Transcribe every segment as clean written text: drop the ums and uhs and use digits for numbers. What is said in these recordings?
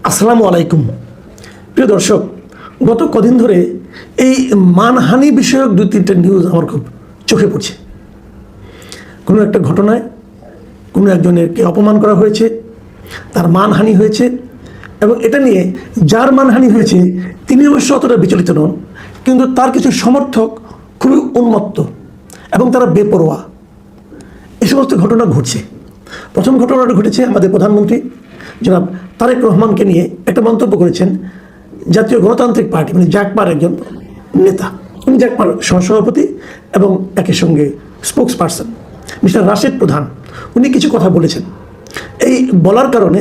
আসসালামু আলাইকুম। প্রিয় দর্শক, গত কদিন ধরে এই মানহানি বিষয়ক দুই তিনটা নিউজ আমার খুব চোখে পড়ছে। কোনো একটা ঘটনায় কোনো একজনেরকে অপমান করা হয়েছে, তার মানহানি হয়েছে, এবং এটা নিয়ে যার মানহানি হয়েছে তিনি অবশ্য অতটা বিচলিত নন, কিন্তু তার কিছু সমর্থক খুবই উন্মত্ত এবং তারা বেপরোয়া। এই সমস্ত ঘটনা ঘটছে। প্রথম ঘটনাটা ঘটেছে আমাদের প্রধানমন্ত্রী জনাব তারেক রহমানকে নিয়ে একটা মন্তব্য করেছেন জাতীয় গণতান্ত্রিক পার্টি মানে জাকপার একজন নেতা, উনি জাকপার সহসভাপতি এবং একই সঙ্গে স্পোক্স পারসন মিস্টার রাশেদ প্রধান। উনি কিছু কথা বলেছেন। এই বলার কারণে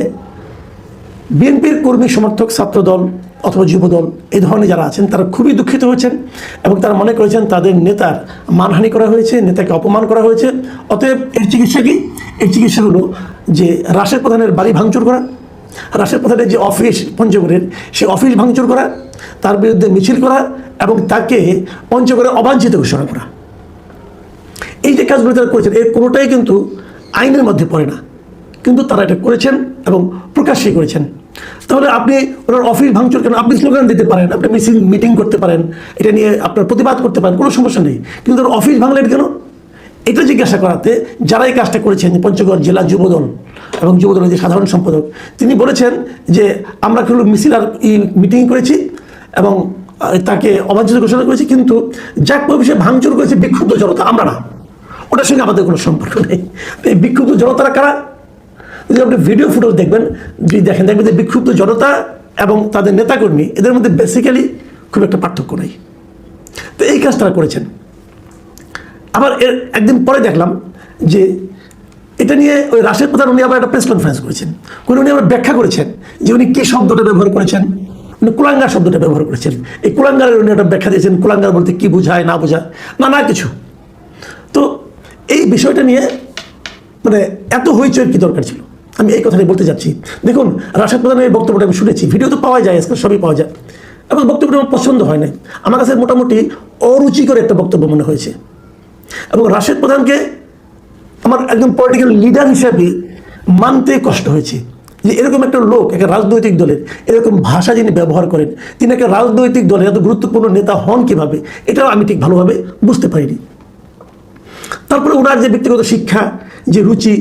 বিএনপির কর্মী সমর্থক ছাত্রদল অথবা যুবদল এই ধরনের যারা আছেন তারা খুবই দুঃখিত হয়েছেন এবং তারা মনে করেছেন তাদের নেতার মানহানি করা হয়েছে, নেতাকে অপমান করা হয়েছে। অতএব এর চিকিৎসা কি? এর চিকিৎসা হলো যে রাশেদ প্রধানের বাড়ি ভাঙচুর করা, রাশেদ প্রধানের যে অফিস পঞ্চগড়ের সেই অফিস ভাঙচুর করা, তার বিরুদ্ধে মিছিল করা এবং তাকে পঞ্চগড়ে অবাঞ্ছিত ঘোষণা করা। এই যে কাজগুলো তারা করেছেন এর কোনোটাই কিন্তু আইনের মধ্যে পড়ে না, কিন্তু তারা এটা করেছেন এবং প্রকাশ্যে করেছেন। তাহলে আপনি ওনার অফিস ভাঙচুর কেন? আপনি স্লোগান দিতে পারেন, আপনি মিটিং করতে পারেন, এটা নিয়ে আপনার প্রতিবাদ করতে পারেন, কোনো সমস্যা নেই, কিন্তু ওর অফিস ভাঙলেন কেন? এটা জিজ্ঞাসা করাতে যারা এই কাজটা করেছেন পঞ্চগড় জেলা যুবদল এবং যুবদলের যে সাধারণ সম্পাদক তিনি বলেছেন যে আমরা কেবল মিছিল আর মিটিং করেছি এবং তাকে অবাঞ্ছিত ঘোষণা করেছি, কিন্তু যাক অফিসে ভাঙচুর করেছে বিক্ষুব্ধ জনতা, আমরা না, ওটার সঙ্গে আমাদের কোনো সম্পর্ক নেই। এই বিক্ষুব্ধ জনতারা কারা? যদি আপনি ভিডিও ফুটেজ দেখবেন, দেখবেন যে বিক্ষুব্ধ জনতা এবং তাদের নেতাকর্মী এদের মধ্যে বেসিক্যালি খুব একটা পার্থক্য নেই। তো এই কাজ তারা করেছেন। আবার এর একদিন পরে দেখলাম যে এটা নিয়ে ওই রাশেদ প্রধান উনি আবার একটা প্রেস কনফারেন্স করেছেন, উনি আবার ব্যাখ্যা করেছেন যে উনি কী শব্দটা ব্যবহার করেছেন, উনি কুলাঙ্গার শব্দটা ব্যবহার করেছেন। এই কুলাঙ্গারের উনি একটা ব্যাখ্যা দিয়েছেন, কুলাঙ্গার বলতে কী বোঝায় না বোঝায় না কিছু। তো এই বিষয়টা নিয়ে মানে এত হইচইয়ের কী দরকার ছিল? আমি এই কথাটাই বলতে যাচ্ছি। দেখুন, রাশেদ প্রধানের এই বক্তব্যটা আমি শুনেছি, ভিডিও তো পাওয়া যায়, আজকাল সবই পাওয়া যায়, এবং বক্তব্যটা আমার পছন্দ হয় না। আমার কাছে মোটামুটি অরুচিকর একটা বক্তব্য মনে হয়েছে। এবং রাশেদ প্রধানকে আমার একজন পলিটিক্যাল লিডার হিসাবে মানতে কষ্ট হয়েছে যে এরকম একটা লোক একটা রাজনৈতিক দলের এরকম ভাষা যিনি ব্যবহার করেন, তিনি একটা রাজনৈতিক দলের এত গুরুত্বপূর্ণ নেতা হন কীভাবে, এটাও আমি ঠিক ভালোভাবে বুঝতে পারিনি। তারপরে ওনার যে ব্যক্তিগত শিক্ষা, যে রুচি,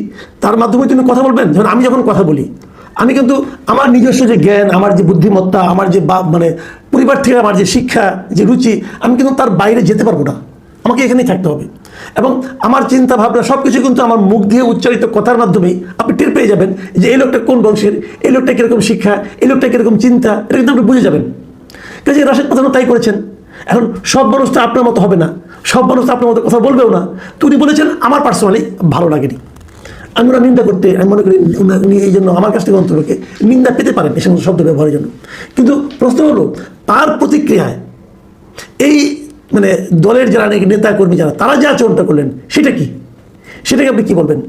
তার মাধ্যমে তিনি কথা বলবেন। যেমন আমি যখন কথা বলি, আমি কিন্তু আমার নিজস্ব যে জ্ঞান, আমার যে বুদ্ধিমত্তা, আমার যে মানে পরিবার থেকে আমার যে শিক্ষা, যে রুচি, আমি কিন্তু তার বাইরে যেতে পারবো না, আমাকে এখানেই থাকতে হবে। এবং আমার চিন্তা ভাবনা সব কিছু কিন্তু আমার মুখ দিয়ে উচ্চারিত কথার মাধ্যমেই আপনি টের পেয়ে যাবেন যে এই লোকটা কোন বংশের, এই লোকটা কীরকম শিক্ষা, এই লোকটা কীরকম চিন্তা, এটা কিন্তু আপনি বুঝে যাবেন। কাজে রাশেদ প্রধানও তাই করেছেন। এখন সব মানুষ তো আপনার মতো হবে না, সব মানুষ তো আপনার মতো কথা বলবেও না। তো উনি বলেছেন আমার পার্সোনালি ভালো লাগেনি। আমি ওরা নিন্দা করতে আমি মনে করি উনি এই জন্য আমার কাছ থেকে অন্তরকে নিন্দা পেতে পারেন এই সমস্ত শব্দ ব্যবহারের জন্য। কিন্তু প্রশ্ন হলো তার প্রতিক্রিয়ায় এই মানে দলের যারা নেতা কর্মী যারা তারা যে আচরণটা করলেন সেটা কি, সেটাকে আপনি কী বলবেন?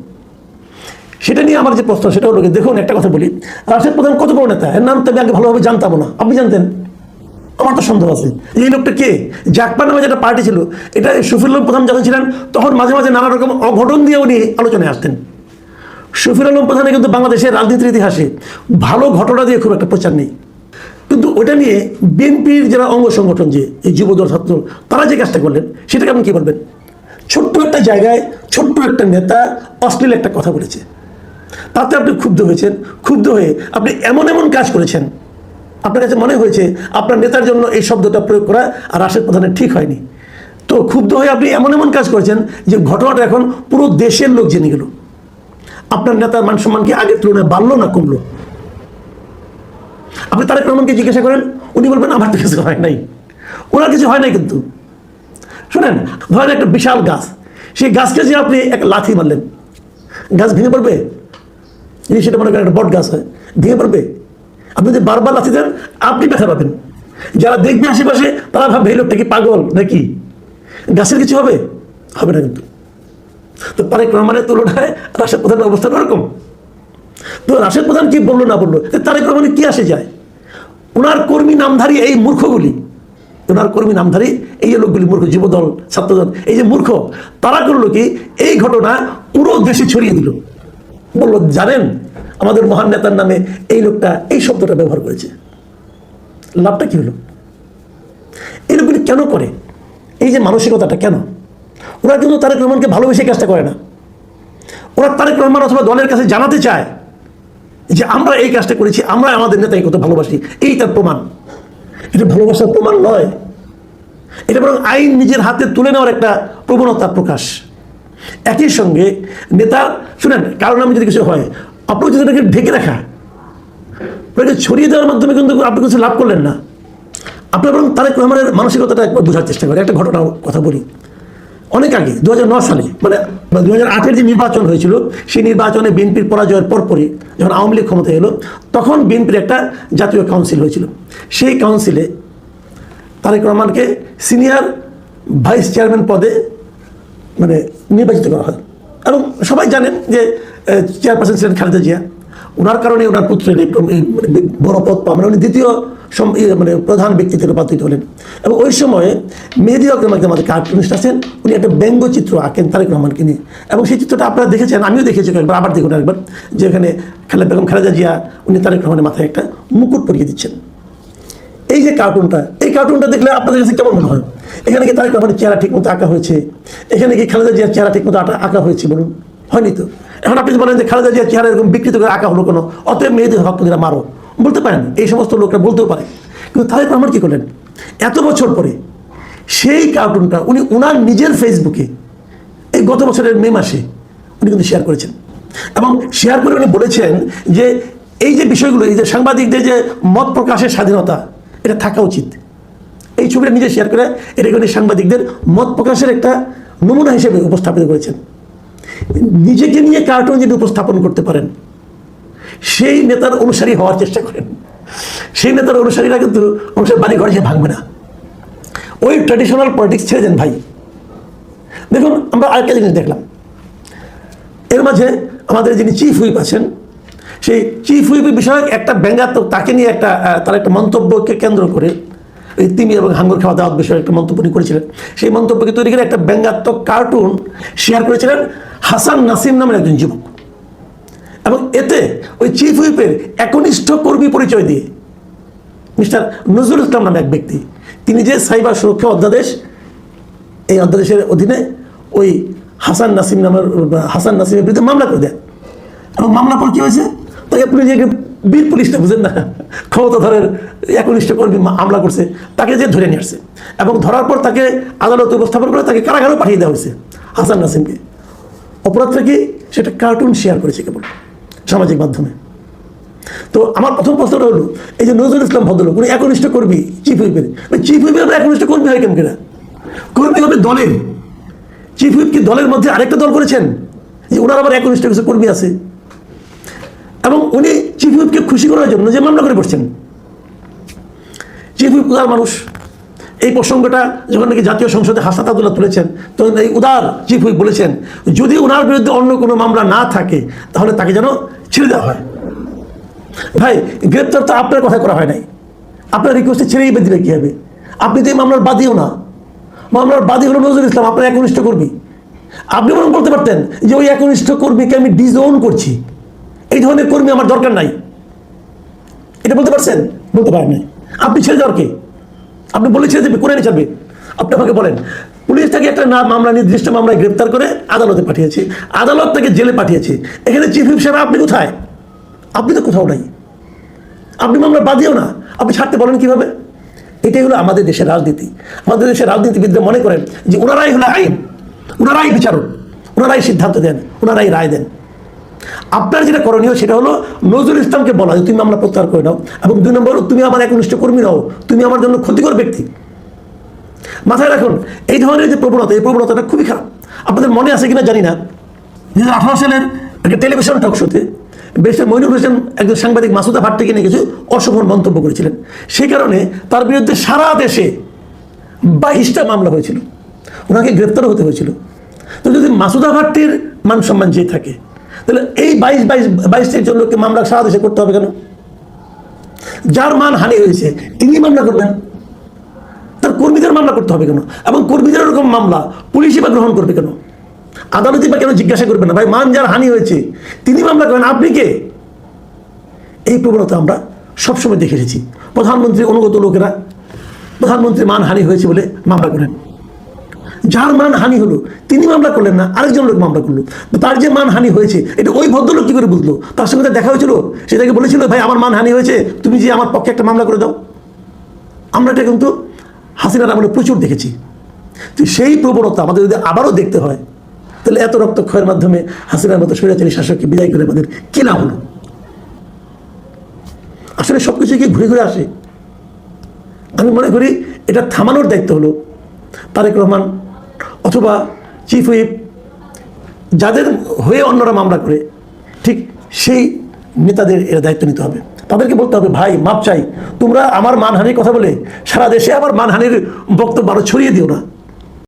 সেটা নিয়ে আমার যে প্রশ্ন সেটা হলো, দেখুন একটা কথা বলি, রাশেদ প্রধান কত বড় নেতা, এর নাম তো আমি আগে ভালোভাবে জানতাম না, আপনি জানতেন? আমার তো সন্দেহ আছে এই লোকটা কে। জাকপা নামে যেটা পার্টি ছিল, এটা শফিউল আলম প্রধান যখন ছিলেন তখন মাঝে মাঝে নানা রকম অঘটন দিয়ে উনি আলোচনায় আসতেন। শফিউল আলম প্রধানে কিন্তু বাংলাদেশের রাজনীতির ইতিহাসে ভালো ঘটনা দিয়ে খুব একটা প্রচার নেই, কিন্তু ওটা নিয়ে বিএনপির যারা অঙ্গ সংগঠন যে এই যুবদল ছাত্র তারা যে কাজটা করলেন সেটাকে আপনি কী বলবেন? ছোট্ট একটা জায়গায় ছোট্ট একটা নেতা অশ্লীল একটা কথা বলেছে, তাতে আপনি ক্ষুব্ধ হয়েছেন। ক্ষুব্ধ হয়ে আপনি এমন এমন কাজ করেছেন, আপনার কাছে মনে হয়েছে আপনার নেতার জন্য এই শব্দটা প্রয়োগ করা আর রাশেদ প্রধানের ঠিক হয়নি। তো ক্ষুব্ধ হয়ে আপনি এমন এমন কাজ করেছেন যে ঘটনাটা এখন পুরো দেশের লোক জেনে গেল। আপনার নেতার মান সম্মান কি আগের তুলনায় বাড়লো না কমলো? আপনি তারেক রহমানকে জিজ্ঞাসা করেন, উনি বলবেন আমার তো কিছু হয় নাই, ওনার কিছু হয় নাই। কিন্তু শোনেন, ধরেন একটা বিশাল গাছ, সেই গাছকে যে আপনি একটা লাথি মারলেন, গাছ ভেঙে পড়বে? যদি সেটা মনে করেন একটা বট গাছ হয়, ভেঙে পড়বে? আপনি যদি বারবার লাথি দেন আপনি ব্যথা পাবেন, যারা দেখবে আশেপাশে তারা ভাববে এই লোকটা কি পাগল নাকি, গাছের কিছু হবে? হবে না। কিন্তু তো তারেক রহমানের তুলনায় রাশেদ প্রধানের অবস্থান ওরকম। তো রাশেদ প্রধান কি বললো না বললো, তারেক রহমানের কি আসে যায়? ওনার কর্মী নামধারী এই মূর্খগুলি, ওনার কর্মী নামধারী এই যে লোকগুলি মূর্খ, যুবদল ছাত্রদল এই যে মূর্খ, তারা করলো কি এই ঘটনা পুরো দেশে ছড়িয়ে দিল। বললো জানেন আমাদের মহান নেতার নামে এই লোকটা এই শব্দটা ব্যবহার করেছে। লাভটা কি হলো? এই লোকগুলি কেন করে? এই যে মানসিকতাটা কেন? ওরা কিন্তু তারেক রহমানকে ভালোবেসে কাজটা করে না। ওরা তারেক রহমান অথবা দলের কাছে জানাতে চায় যে আমরা এই কাজটা করেছি, আমরা আমাদের নেতাকে কত ভালোবাসি, এই তার প্রমাণ। এটা ভালোবাসার প্রমাণ নয়, এটা বরং আইন নিজের হাতে তুলে নেওয়ার একটা প্রবণতার প্রকাশ। একই সঙ্গে নেতা, শুনেন, কারণ আমি যদি কিছু হয়, আপনার যদি এটাকে ঢেকে রাখা, ওটাকে ছড়িয়ে দেওয়ার মাধ্যমে কিন্তু আপনি কিছু লাভ করলেন না। আপনার বরং তারেক রহমানের মানসিকতাটা একবার বোঝার চেষ্টা করে। একটা ঘটনার কথা বলি। অনেক আগে 2009 সালে, মানে 2008-এর যে নির্বাচন হয়েছিল, সেই নির্বাচনে বিএনপির পরাজয়ের পরপরই যখন আওয়ামী লীগ ক্ষমতায় এলো, তখন বিএনপির একটা জাতীয় কাউন্সিল হয়েছিল। সেই কাউন্সিলে তারেক রহমানকে সিনিয়র ভাইস চেয়ারম্যান পদে মানে নির্বাচিত করা হয়। এবং সবাই জানেন যে চেয়ারপারসন ছিলেন খালেদা জিয়া। ওনার কারণে ওনার পুত্রের বড় পদ পান, মানে উনি দ্বিতীয় মানে প্রধান ব্যক্তিত্বে রূপান্তরিত হলেন। এবং ওই সময়ে মেহেদী হক আমাদের কার্টুনিস্ট আছেন, উনি একটা ব্যঙ্গচিত্র আঁকেন তারেক রহমানকে নিয়ে। এবং সেই চিত্রটা আপনারা দেখেছেন, আমিও দেখেছি একবার, আবার দেখুন একবার, যে এখানে বেগম খালেদা জিয়া উনি তারেক রহমানের মাথায় একটা মুকুট পরিয়ে দিচ্ছেন। এই যে কার্টুনটা, এই কার্টুনটা দেখলে আপনাদের কাছে কেমন মনে হয়? এখানে কি তারেক রহমানের চেহারা ঠিক মতো আঁকা হয়েছে? এখানে কি খালেদা জিয়ার চেহারা ঠিক মতো আঁকা হয়েছে? বলুন, হয়নি তো। এখন আপনি বলেন যে খালেদা জিয়ার চেহারা এরকম বিকৃত করে আঁকা হলো কেন, অতএব মেয়েদের হক মেয়েরা মারো, বলতে পারেন, এই সমস্ত লোকরা বলতেও পারে। কিন্তু তারেক রহমান কি করলেন? এত বছর পরে সেই কার্টুনটা উনি ওনার নিজের ফেসবুকে এই গত বছরের মে মাসে উনি কিন্তু শেয়ার করেছেন। এবং শেয়ার করে উনি বলেছেন যে এই যে বিষয়গুলো, এই যে সাংবাদিকদের যে মত প্রকাশের স্বাধীনতা, এটা থাকা উচিত। এই ছবিটা নিজে শেয়ার করে এটাকে উনি সাংবাদিকদের মত প্রকাশের একটা নমুনা হিসেবে উপস্থাপিত করেছেন। নিজেকে নিয়ে কার্টুন যদি উপস্থাপন করতে পারেন, সেই নেতার অনুসারী হওয়ার চেষ্টা করেন। সেই নেতার অনুসারীরা কিন্তু মানুষের বাড়ি ঘরে সে ভাঙবে না। ওই ট্র্যাডিশনাল পলিটিক্স ছেড়ে দেন ভাই। দেখুন, আমরা আরেকটা জিনিস দেখলাম, এর মাঝে আমাদের যিনি চিফ হুইপ আছেন, সেই চিফ হুইপের বিষয়ে একটা ব্যঙ্গাত্মক, তাকে নিয়ে একটা তার একটা মন্তব্যকে কেন্দ্র করে এই তিমি এবং হাঙ্গর খাওয়া দাওয়াত বিষয়ে একটা মন্তব্য করেছিলেন। সেই মন্তব্যকে তৈরি করে একটা ব্যঙ্গাত্মক কার্টুন শেয়ার করেছিলেন হাসান নাসিম নামের একজন যুবক। এবং এতে ওই চিফ হুইপের একনিষ্ঠ কর্মী পরিচয় দিয়ে মিস্টার নজরুল ইসলাম নামে এক ব্যক্তি, তিনি যে সাইবার সুরক্ষা অধ্যাদেশ, এই অধ্যাদেশের অধীনে ওই হাসান নাসিমের বিরুদ্ধে মামলা করে দেন। এবং মামলা পর কি হয়েছে, তাকে আপনি যে বীর পুলিশটা বুঝেন না, ক্ষমতাধরের একনিষ্ঠ কর্মী মামলা করছে, তাকে যে ধরে নিয়ে আসছে। এবং ধরার পর তাকে আদালতে উপস্থাপন করে তাকে কারাগারেও পাঠিয়ে দেওয়া হয়েছে হাসান নাসিমকে। অপরাধটা কি? সেটা কার্টুন শেয়ার করেছে কেবল সামাজিক মাধ্যমে। তো আমার প্রথম প্রশ্নটা হলো, এই যে নজরুল ইসলাম ভদ্রলোক, উনি একনিষ্ঠ কর্মী চিফ হুইপের, চিফ হুইপের একনিষ্ঠ কর্মী হয় কেন কিনা? কর্মী হবে দলের। চিফ হুইপ কি দলের মধ্যে আরেকটা দল করেছেন যে ওনার আবার একনিষ্ঠ কিছু কর্মী আছে? এবং উনি চিফ হুইপকে খুশি করার জন্য যে মামলা করে বসছেন। চিফ হুইপ উদার মানুষ। এই প্রসঙ্গটা যখন নাকি জাতীয় সংসদে হাসনাত আব্দুল্লাহ তুলেছেন, তখন এই উদার চিফ হুইপ বলেছেন, যদি ওনার বিরুদ্ধে অন্য কোনো মামলা না থাকে তাহলে তাকে যেন ছেড়ে দেওয়া হয়। ভাই, গ্রেপ্তার তো আপনার কথা করা হয় নাই, আপনার রিকোয়েস্টে ছেড়েই দিলে কি হবে? আপনি তো এই মামলার বাদীও না, মামলার বাদী হলো নজরুল ইসলাম, আপনার একনিষ্ঠ কর্মী। আপনি বরং বলতে পারতেন যে ওই একনিষ্ঠ কর্মীকে আমি ডিজোন করছি, এই ধরনের কর্মী আমার দরকার নাই। এটা বলতে পারছেন? বলতে পারেন নাই। আপনি ছেড়ে দেওয়ার কে? আপনি বলে ছেড়ে দেবে, করে নিয়ে ছাড়বে? আপনি আমাকে বলেন, পুলিশ তাকে একটা মামলা, নির্দিষ্ট মামলায় গ্রেপ্তার করে আদালতে পাঠিয়েছে, আদালত তাকে জেলে পাঠিয়েছে। এখানে চিফ হুইপ সাহেব আপনি কোথায়? আপনি তো কোথাও নাই, আপনি মামলা বাদিও না, আপনি ছাড়তে বলেন কিভাবে? এটাই হলো আমাদের দেশের রাজনীতি। আমাদের দেশের রাজনীতিবিদরা মনে করেন যে ওনারাই হলো আইন, ওনারাই বিচারক, ওনারাই সিদ্ধান্ত দেন, ওনারাই রায় দেন। আপনার যেটা করণীয় সেটা হলো নজরুল ইসলামকে বলা যে তুমি মামলা প্রত্যাহার করে নাও, এবং 2 নম্বর, তুমি আমার একনিষ্ঠ কর্মী নাও, তুমি আমার জন্য ক্ষতিকর ব্যক্তি। মাথায় রাখুন, এই ধরনের যে প্রবণতা, এই প্রবণতাটা খুবই খারাপ। আপনাদের মনে আছে কিনা জানি না, 2018 সালের একটা টেলিভিশন টক শোতে ব্যারিস্টার মইনুল হোসেন একজন সাংবাদিক মাসুদা ভাট্টিকে নিয়ে কিছু অশোভন মন্তব্য করেছিলেন। সেই কারণে তার বিরুদ্ধে সারা দেশে 22টা মামলা হয়েছিল, ওনাকে গ্রেপ্তারও হতে হয়েছিল। তো যদি মাসুদা ভাট্টির মান সম্মান যে থাকে, তাহলে এই 22 জন লোককে মামলা সারা দেশে করতে হবে কেন? যার মান হানি হয়েছে তিনি মামলা করবেন, তার কর্মীদের মামলা করতে হবে কেন? এবং কর্মীদের এরকম মামলা পুলিশই বা গ্রহণ করবে কেন? আদালতই বা কেন জিজ্ঞাসা করবে না? ভাই, মান যার হানি হয়েছে তিনি মামলা করেন, আপনি কে? এই প্রবণতা আমরা সবসময় দেখে এসেছি। প্রধানমন্ত্রী অনুগত লোকেরা প্রধানমন্ত্রী মানহানি হয়েছে বলে মামলা করেন, যার মানহানি হলো তিনি মামলা করলেন না, আরেকজন লোক মামলা করলো। তার যে মানহানি হয়েছে এটা ওই ভদ্রলোক কী করে বুঝলো? তার সঙ্গে দেখা হয়েছিল, সে তাকে বলেছিল ভাই আমার মানহানি হয়েছে, তুমি যে আমার পক্ষে একটা মামলা করে দাও। আমরা এটা কিন্তু হাসিনার আমলে প্রচুর দেখেছি। তো সেই প্রবণতা আমাদের যদি আবারও দেখতে হয়, তাহলে এত রক্তক্ষয়ের মাধ্যমে হাসিনার মতো স্বৈরাচারী শাসককে বিদায় করে আমাদের কি লাভ হলো? আসলে সব কিছু কি ঘুরে ঘুরে আসে? আমি মনে করি এটা থামানোর দায়িত্ব হলো তারেক রহমান অথবা চিফ হুইপ, যাদের হয়ে অন্যরা মামলা করে, ঠিক সেই নেতাদের এর দায়িত্ব নিতে হবে। তাদেরকে বলতে হবে ভাই মাপ চাই, তোমরা আমার মানহানির কথা বলে সারা দেশে আমার মানহানির বক্তব্য আরও ছড়িয়ে দিও না।